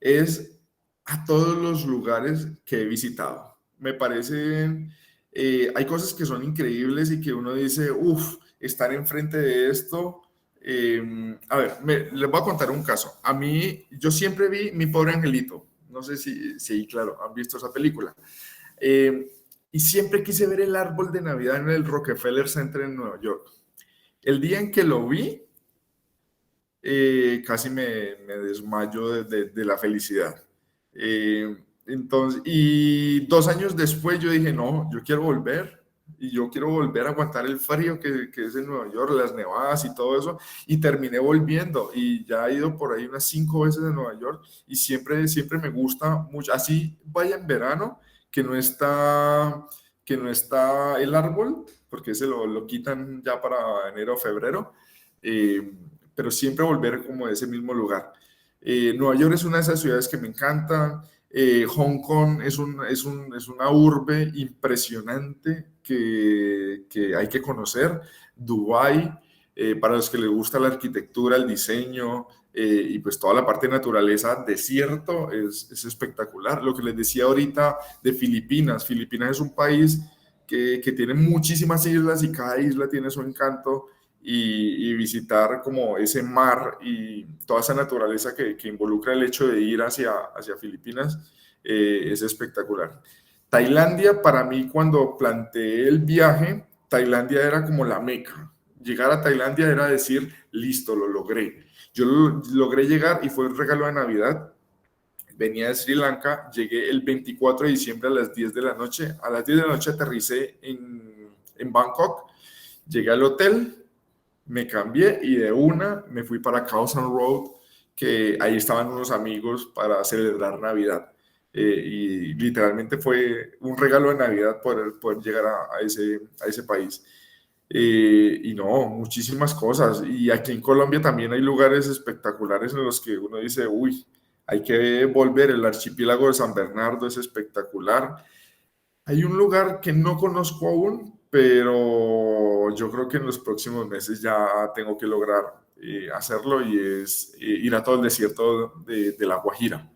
Es a todos los lugares que he visitado. Me parecen, hay cosas que son increíbles y que uno dice, uff, estar enfrente de esto. A ver, les voy a contar un caso. A mí, yo siempre vi Mi Pobre Angelito. No sé si claro, han visto esa película. Eh, y siempre quise ver el árbol de Navidad en el Rockefeller Center en Nueva York. El día en que lo vi, casi me desmayo de la felicidad. Entonces, y 2 años después yo dije, no, yo quiero volver. Y yo quiero volver a aguantar el frío que es en Nueva York, las nevadas y todo eso. Y terminé volviendo. Y ya he ido por ahí unas 5 veces a Nueva York. Y siempre me gusta mucho. Así vaya en verano, que no está, que no está el árbol, porque ese lo quitan ya para enero o febrero. Pero siempre volver como de ese mismo lugar. Nueva York es una de esas ciudades que me encantan. Hong Kong es una urbe impresionante que hay que conocer. Dubái, para los que les gusta la arquitectura, el diseño y pues toda la parte de naturaleza, desierto, es espectacular. Lo que les decía ahorita de Filipinas. Filipinas es un país que tiene muchísimas islas y cada isla tiene su encanto y visitar como ese mar y toda esa naturaleza que involucra el hecho de ir hacia Filipinas es espectacular. Tailandia, para mí, cuando planteé el viaje, Tailandia era como la meca. Llegar a Tailandia era decir, listo, lo logré. Yo logré llegar y fue un regalo de Navidad. Venía de Sri Lanka, llegué el 24 de diciembre a las 10 de la noche. A las 10 de la noche aterricé en Bangkok, llegué al hotel, me cambié y de una me fui para Khao San Road, que ahí estaban unos amigos para celebrar Navidad. Y literalmente fue un regalo de Navidad poder llegar a ese país. Y no, muchísimas cosas. Y aquí en Colombia también hay lugares espectaculares en los que uno dice, uy, hay que volver. El archipiélago de San Bernardo es espectacular. Hay un lugar que no conozco aún, pero yo creo que en los próximos meses ya tengo que lograr hacerlo y es ir a todo el desierto de La Guajira.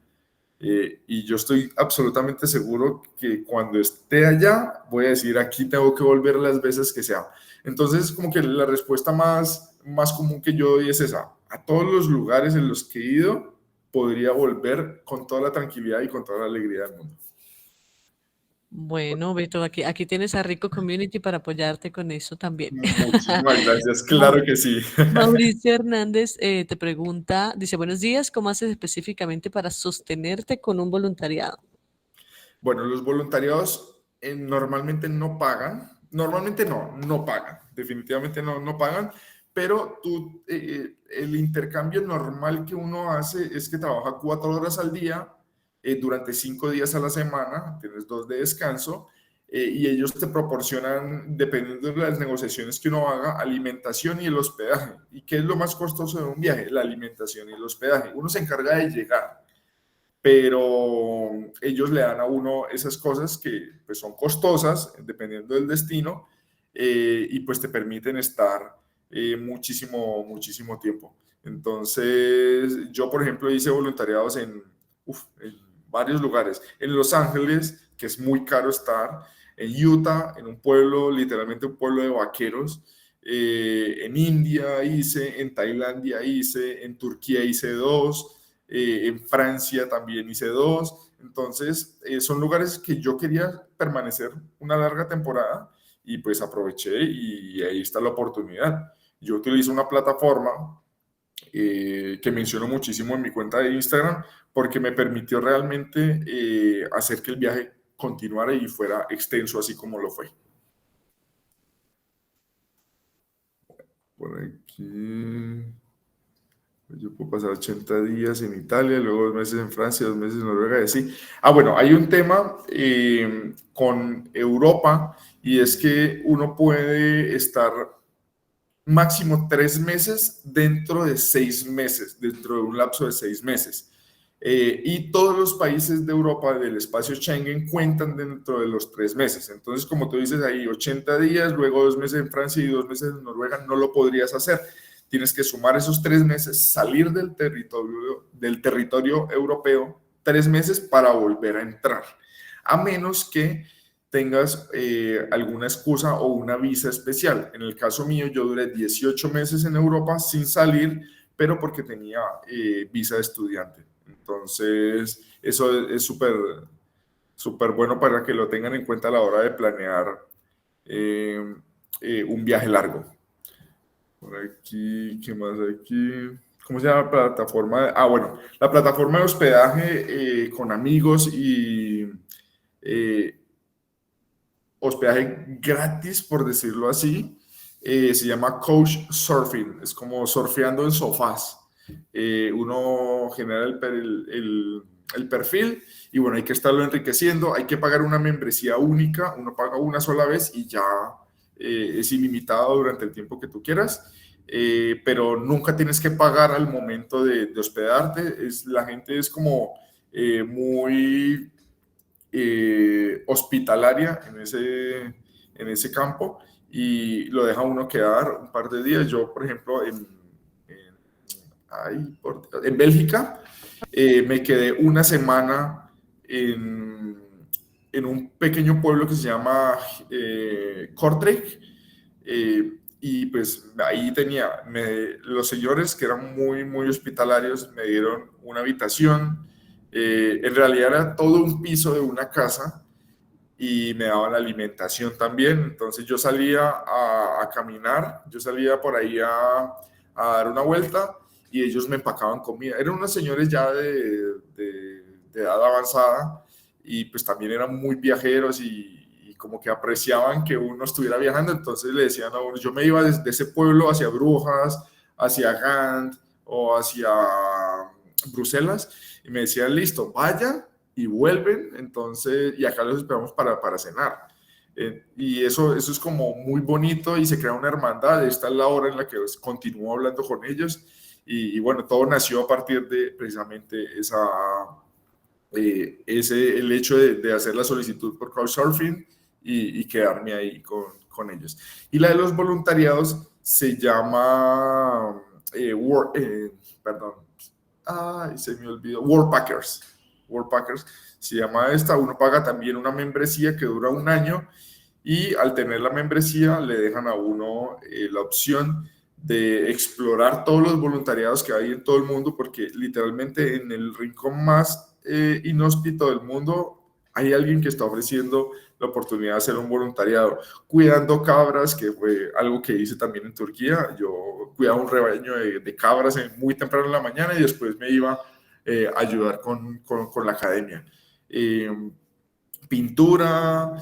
Y yo estoy absolutamente seguro que cuando esté allá voy a decir aquí tengo que volver las veces que sea. Entonces, como que la respuesta más común que yo doy es esa. A todos los lugares en los que he ido, podría volver con toda la tranquilidad y con toda la alegría del mundo. Bueno, Beto, aquí tienes a Rico Community para apoyarte con eso también. Muchísimas gracias, Mau- claro que sí. Mauricio Hernández te pregunta, dice, buenos días, ¿cómo haces específicamente para sostenerte con un voluntariado? Bueno, los voluntariados normalmente no pagan, normalmente no pagan, definitivamente no pagan, pero el intercambio normal que uno hace es que trabaja 4 horas al día, durante 5 días a la semana, tienes 2 de descanso, y ellos te proporcionan, dependiendo de las negociaciones que uno haga, alimentación y el hospedaje. ¿Y qué es lo más costoso de un viaje? La alimentación y el hospedaje. Uno se encarga de llegar, pero ellos le dan a uno esas cosas que pues, son costosas, dependiendo del destino, y pues te permiten estar muchísimo tiempo. Entonces, yo, por ejemplo, hice voluntariados en varios lugares. En Los Ángeles, que es muy caro estar, en Utah, en un pueblo, literalmente un pueblo de vaqueros, en India hice, en Tailandia hice, en Turquía hice 2, en Francia también hice 2. Entonces, son lugares que yo quería permanecer una larga temporada y pues aproveché y ahí está la oportunidad. Yo utilizo una plataforma que menciono muchísimo en mi cuenta de Instagram porque me permitió realmente hacer que el viaje continuara y fuera extenso así como lo fue. Por aquí. Yo puedo pasar 80 días en Italia, luego 2 meses en Francia, 2 meses en Noruega, y así. Ah, bueno, hay un tema con Europa y es que uno puede estar máximo 3 meses dentro de 6 meses, dentro de un lapso de 6 meses. Y todos los países de Europa del espacio Schengen cuentan dentro de los 3 meses. Entonces, como tú dices ahí, 80 días, luego 2 meses en Francia y 2 meses en Noruega, no lo podrías hacer. Tienes que sumar esos 3 meses, salir del territorio europeo 3 meses para volver a entrar. A menos que tengas alguna excusa o una visa especial. En el caso mío, yo duré 18 meses en Europa sin salir, pero porque tenía visa de estudiante. Entonces, eso es súper bueno para que lo tengan en cuenta a la hora de planear eh, un viaje largo. Por aquí, ¿qué más hay aquí? ¿Cómo se llama la plataforma? Bueno, la plataforma de hospedaje con amigos y eh, hospedaje gratis, por decirlo así. Se llama Coach Surfing, es como surfeando en sofás. Uno genera el perfil y bueno, hay que estarlo enriqueciendo, hay que pagar una membresía única, uno paga una sola vez y ya es ilimitado durante el tiempo que tú quieras. Pero nunca tienes que pagar al momento de hospedarte. La gente es como muy hospitalaria en ese campo y lo deja uno quedar un par de días. Yo, por ejemplo, en Bélgica me quedé una semana en un pequeño pueblo que se llama Kortrijk. Y pues ahí los señores que eran muy hospitalarios me dieron una habitación. En realidad era todo un piso de una casa y me daban alimentación también. Entonces yo salía a caminar, yo salía por ahí a dar una vuelta y ellos me empacaban comida. Eran unos señores ya de edad avanzada y pues también eran muy viajeros y como que apreciaban que uno estuviera viajando. Entonces le decían a uno, yo me iba desde ese pueblo hacia Brujas, hacia Gand o hacia Bruselas y me decían, listo, vaya y vuelven, entonces, y acá los esperamos para cenar. Y eso es como muy bonito y se crea una hermandad. Esta es la hora en la que continúo hablando con ellos y bueno, todo nació a partir de precisamente el hecho de hacer la solicitud por Couchsurfing y quedarme ahí con ellos. Y la de los voluntariados se llama, perdón, se me olvidó, Worldpackers se llama esta. Uno paga también una membresía que dura un año y al tener la membresía le dejan a uno la opción de explorar todos los voluntariados que hay en todo el mundo, porque literalmente en el rincón más inhóspito del mundo hay alguien que está ofreciendo la oportunidad de hacer un voluntariado, cuidando cabras, que fue algo que hice también en Turquía. Yo cuidaba un rebaño de cabras muy temprano en la mañana y después me iba a ayudar con la academia. Pintura,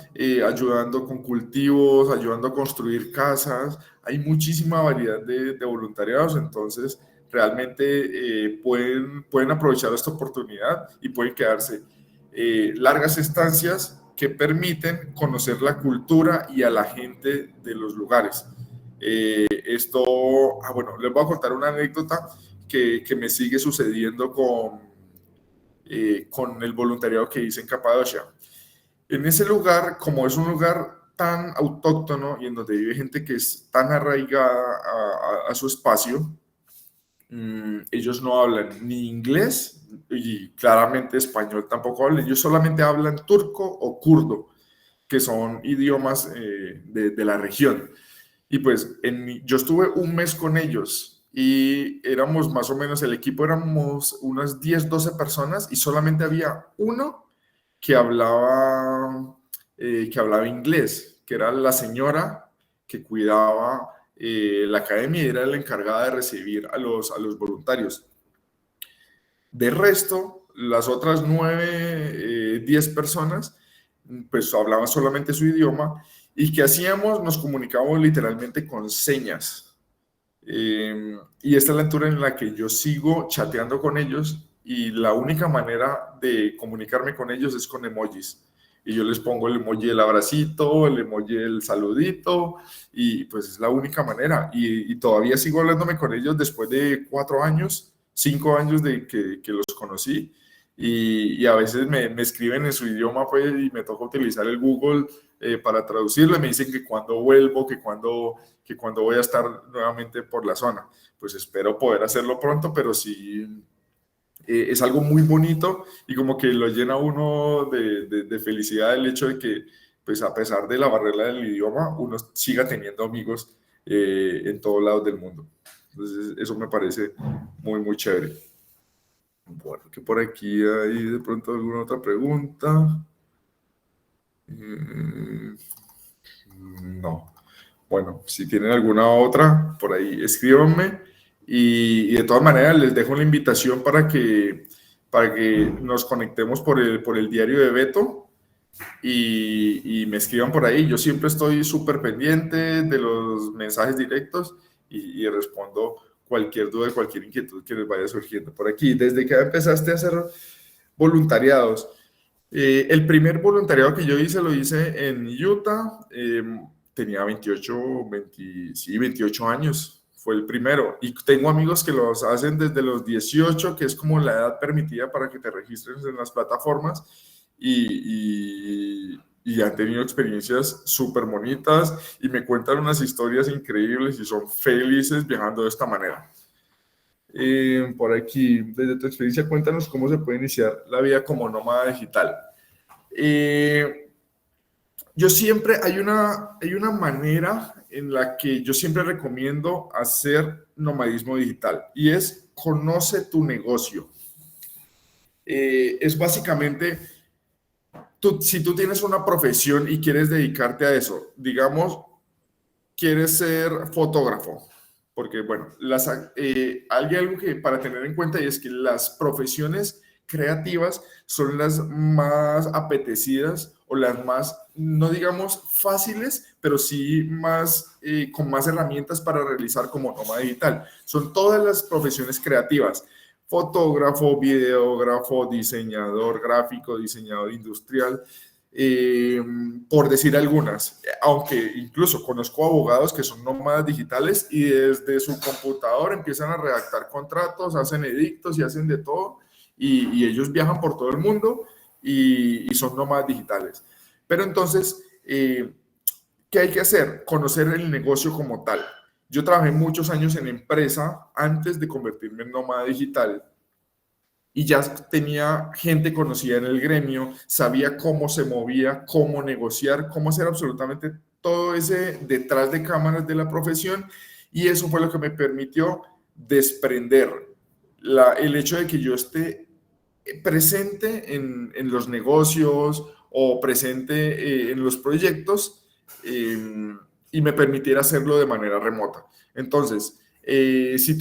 ayudando con cultivos, ayudando a construir casas. Hay muchísima variedad de voluntariados, entonces realmente pueden aprovechar esta oportunidad y pueden quedarse largas estancias que permiten conocer la cultura y a la gente de los lugares. Bueno, les voy a contar una anécdota que me sigue sucediendo con el voluntariado que hice en Capadocia. En ese lugar, como es un lugar tan autóctono y en donde vive gente que es tan arraigada a su espacio, ellos no hablan ni inglés y claramente español tampoco hablan. Ellos solamente hablan turco o kurdo, que son idiomas de la región. Y pues yo estuve un mes con ellos y éramos más o menos, el equipo éramos unas 10, 12 personas y solamente había uno que hablaba inglés, que era la señora que cuidaba la academia y era la encargada de recibir a los voluntarios. De resto, las otras 9, 10 personas, pues hablaban solamente su idioma. ¿Y qué hacíamos? Nos comunicábamos literalmente con señas. Y esta es la altura en la que yo sigo chateando con ellos y la única manera de comunicarme con ellos es con emojis. Y yo les pongo el emoji del abracito, el emoji del saludito, y pues es la única manera. Y todavía sigo hablándome con ellos después de 4 años, 5 años de que los conocí. Y a veces me escriben en su idioma, pues, y me toca utilizar el Google para traducirlo. Me dicen que cuando vuelvo, que cuando voy a estar nuevamente por la zona. Pues espero poder hacerlo pronto, pero sí es algo muy bonito y como que lo llena uno de felicidad el hecho de que, pues a pesar de la barrera del idioma, uno siga teniendo amigos en todos lados del mundo. Entonces eso me parece muy, muy chévere. Bueno, que por aquí hay de pronto alguna otra pregunta. No. Bueno, si tienen alguna otra, por ahí escríbanme y de todas maneras les dejo la invitación para que nos conectemos por el diario de Beto y me escriban por ahí. Yo siempre estoy súper pendiente de los mensajes directos y respondo cualquier duda, cualquier inquietud que les vaya surgiendo por aquí. Desde que empezaste a hacer voluntariados, el primer voluntariado que yo hice lo hice en Utah. Tenía 28 años, fue el primero. Y tengo amigos que los hacen desde los 18, que es como la edad permitida para que te registres en las plataformas. Y han tenido experiencias súper bonitas y me cuentan unas historias increíbles y son felices viajando de esta manera. Por aquí, desde tu experiencia, cuéntanos cómo se puede iniciar la vida como nómada digital. Yo siempre, hay una manera en la que yo siempre recomiendo hacer nomadismo digital y es conoce tu negocio. Es básicamente, si tú tienes una profesión y quieres dedicarte a eso, digamos, quieres ser fotógrafo, porque bueno, hay algo que para tener en cuenta y es que las profesiones creativas son las más apetecidas o las más, no digamos fáciles, pero sí más con más herramientas para realizar como nómada digital. Son todas las profesiones creativas: fotógrafo, videógrafo, diseñador gráfico, diseñador industrial. Por decir algunas, aunque incluso conozco abogados que son nómadas digitales y desde su computador empiezan a redactar contratos, hacen edictos y hacen de todo, y ellos viajan por todo el mundo y son nómadas digitales. Pero entonces, ¿qué hay que hacer? Conocer el negocio como tal. Yo trabajé muchos años en empresa antes de convertirme en nómada digital y ya tenía gente conocida en el gremio, sabía cómo se movía, cómo negociar, cómo hacer absolutamente todo ese detrás de cámaras de la profesión, y eso fue lo que me permitió desprender el hecho de que yo esté presente en los negocios o presente en los proyectos y me permitiera hacerlo de manera remota. Entonces, si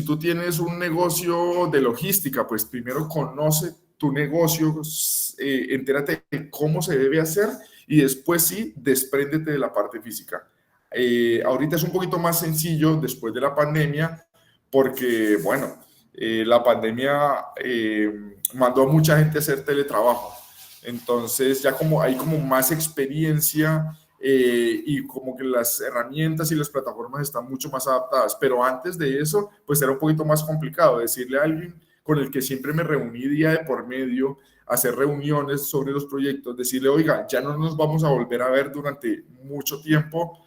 tú tienes un negocio de logística, pues primero conoce tu negocio, entérate de cómo se debe hacer y después sí, despréndete de la parte física. Ahorita es un poquito más sencillo después de la pandemia porque, bueno, la pandemia mandó a mucha gente a hacer teletrabajo. Entonces ya como hay como más experiencia y como que las herramientas y las plataformas están mucho más adaptadas. Pero antes de eso, pues era un poquito más complicado decirle a alguien con el que siempre me reuní día de por medio, hacer reuniones sobre los proyectos, decirle, oiga, ya no nos vamos a volver a ver durante mucho tiempo,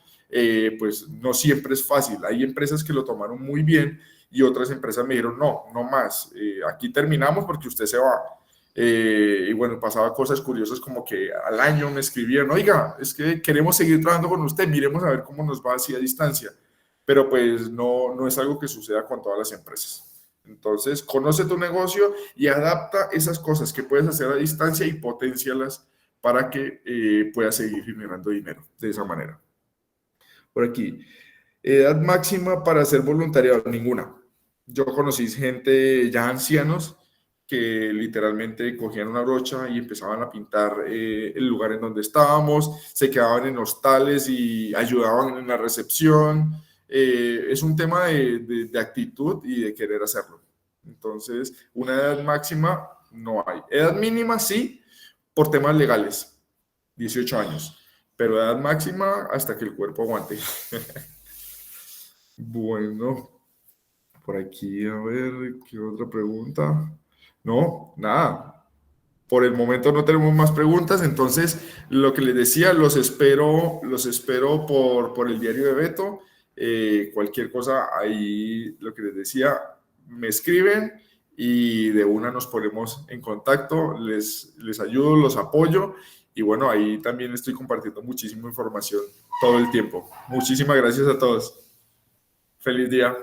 pues no siempre es fácil. Hay empresas que lo tomaron muy bien y otras empresas me dijeron, no, no más, aquí terminamos porque usted se va. Y bueno, pasaba cosas curiosas como que al año me escribían, oiga, es que queremos seguir trabajando con usted, miremos a ver cómo nos va así a distancia. Pero pues no, no es algo que suceda con todas las empresas. Entonces, conoce tu negocio y adapta esas cosas que puedes hacer a distancia y potencialas para que puedas seguir generando dinero de esa manera. Por aquí, edad máxima para ser voluntariado, ninguna. Yo conocí gente ya ancianos que literalmente cogían una brocha y empezaban a pintar el lugar en donde estábamos, se quedaban en hostales y ayudaban en la recepción. Es un tema de actitud y de querer hacerlo. Entonces, una edad máxima no hay. Edad mínima sí, por temas legales, 18 años, pero edad máxima hasta que el cuerpo aguante. Bueno, por aquí, a ver, ¿qué otra pregunta? No, nada. Por el momento no tenemos más preguntas, entonces lo que les decía, los espero por el diario de Beto. Cualquier cosa ahí, lo que les decía, me escriben y de una nos ponemos en contacto, les ayudo, los apoyo y bueno, ahí también estoy compartiendo muchísima información todo el tiempo. Muchísimas gracias a todos. Feliz día.